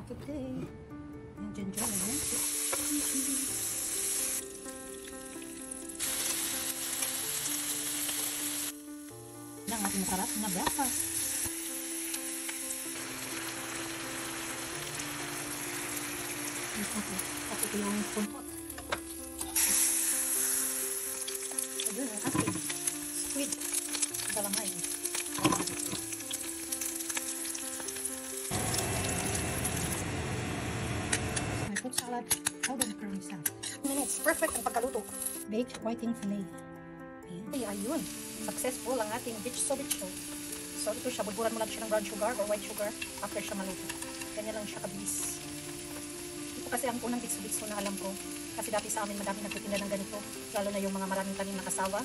today. And ginger lemon. Yan ang ating masarap na breakfast. At ito yung spoon pot. Ito yung ating squid. Galamay. Fruit salad, golden curry salad. 2 minutes, perfect ang pagkaluto. Baked whiting fillet. Ayan. Ayun, successful ang ating bitso. So ito siya, bulburan mo lang siya ng brown sugar or white sugar after siya maluto. Ganyan lang siya kabilis. Ito kasi ang unang bitso na alam ko. Kasi dati sa amin madami nagtitinda ng ganito. Lalo na yung mga maraming tanim na kasawa.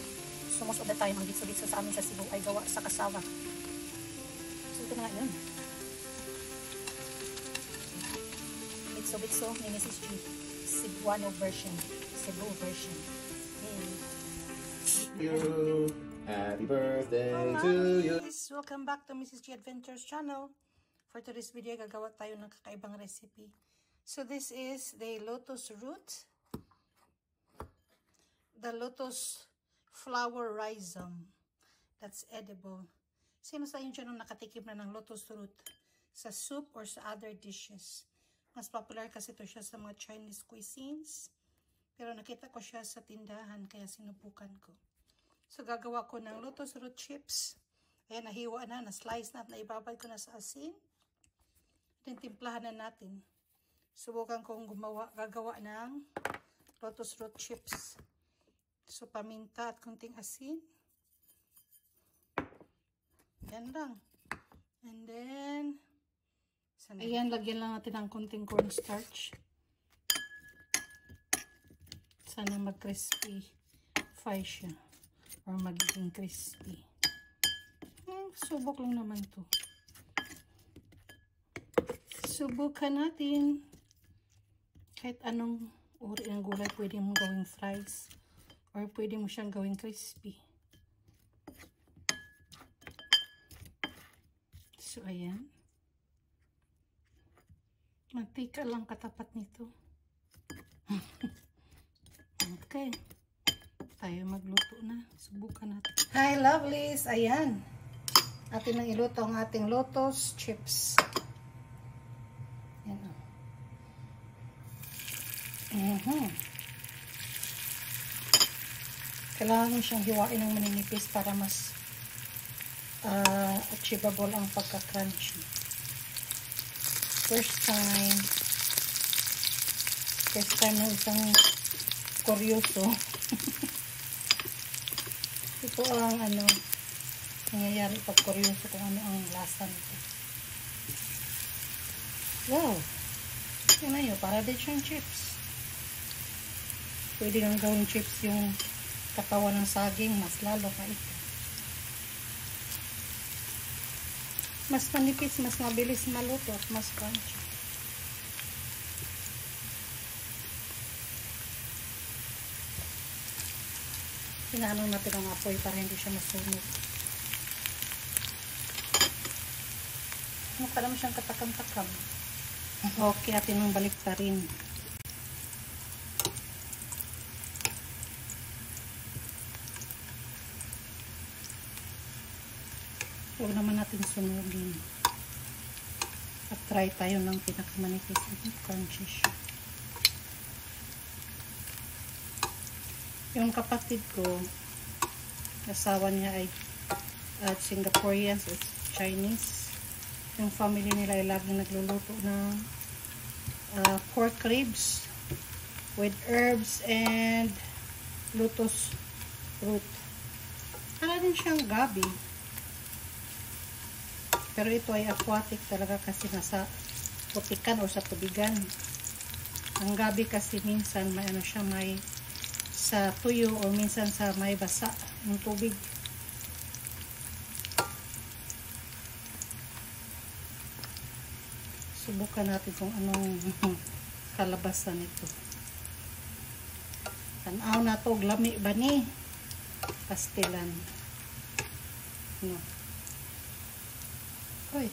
So most of the time, ang bitso sa amin sa Cebu ay gawa sa kasawa. So ito na nga yun. Bitso ni Mrs. G. Cebuano version. Cebu version. You. Happy birthday to you. Welcome back to Mrs. G Adventures channel. For today's video, gagawa tayo ng kakaibang recipe. So this is the lotus root. The lotus flower rhizome. That's edible. Sino sa inyo dyan ang nakatikim na ng lotus root? Sa soup or sa other dishes? Mas popular kasi ito siya sa mga Chinese cuisines. Pero nakita ko siya sa tindahan kaya sinubukan ko. So gagawa ko ng lotus root chips. Ayan, nahiwa na, na-slice na at naibabad ko na sa asin. Then timplahan na natin. Subukan kong gagawa ng lotus root chips. So paminta at kunting asin. Yan lang. And then ayan, lagyan lang natin ng konting cornstarch. Sana mag-crispy fry siya. Or magiging crispy. Subok lang naman to. Subukan natin. Kahit anong uri ng gulay pwede mong gawing fries. Or pwede mo siyang gawing crispy. So, ayan. Mantika lang katapat nito. Okay. Tayo magluto na. Subukan natin. Hi lovelies! Ayan. Atin nang iluto ang ating lotus chips. Ayan o. Kailangan mo siyang hiwain ng maninipis para mas achievable ang pagka-crunchy. First time ng isang kuryoso. Ito ang nangyayari pag kuryoso kung ano ang lasa nito. Wow! Yun na yun, para din siyang chips. Pwede nang gawing chips yung katawan ng saging, mas lalo pa ito. Mas manipis, mas mabilis maluto at mas crunchy. Inaano natin ang apoy para hindi siya masunog. Para mo siyang katakam-takam. Okay, atin ang baliktarin. Huwag naman natin sunugin. At try tayo ng pinakamanipis at crunchy siya. Yung kapatid ko, asawa niya ay Singaporean, so Chinese. Yung family nila ay laging nagluluto ng pork ribs with herbs and lotus root. Para din siyang gabi. Pero ito ay aquatic talaga kasi nasa putikan o sa tubigan. Ang gabi kasi minsan may siya, may sa tuyo o minsan sa may basa ng tubig. Subukan natin kung anong kalabasan nito. Tanaw na to, lami ba ni? Pastilan. No. Oy.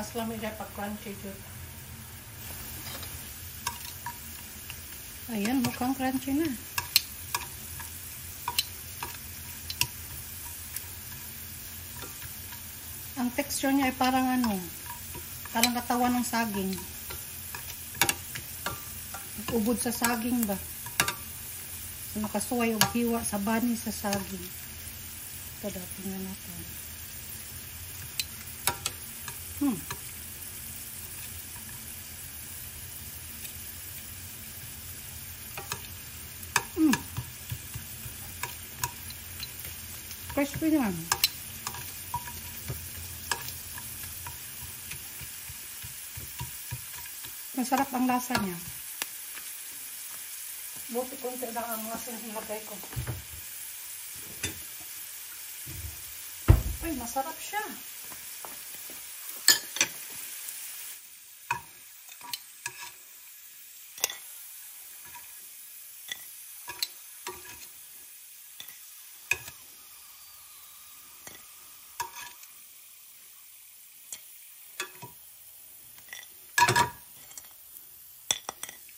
Mas lamig siya pag crunchy jud. Ayan, mukhang crunchy na. Ang texture niya ay parang ano, parang katawan ng saging. Ubod sa saging ba? Nakasuway o hiwa sa bani sa saging. Ito dating na natin. Crispy naman. Masarap ang lasa niya. Buti konti lang ang lasa na nilagay ko. Uy, masarap siya.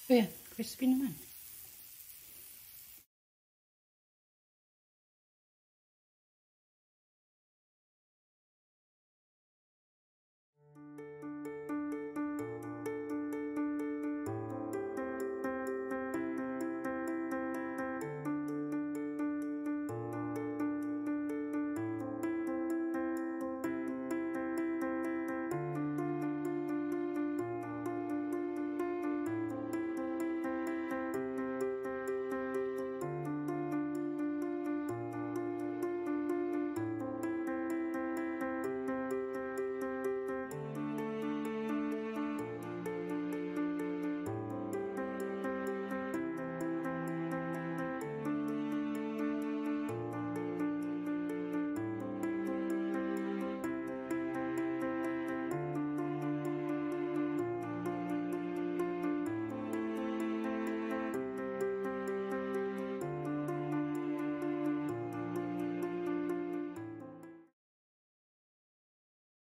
Ayan, crispy naman.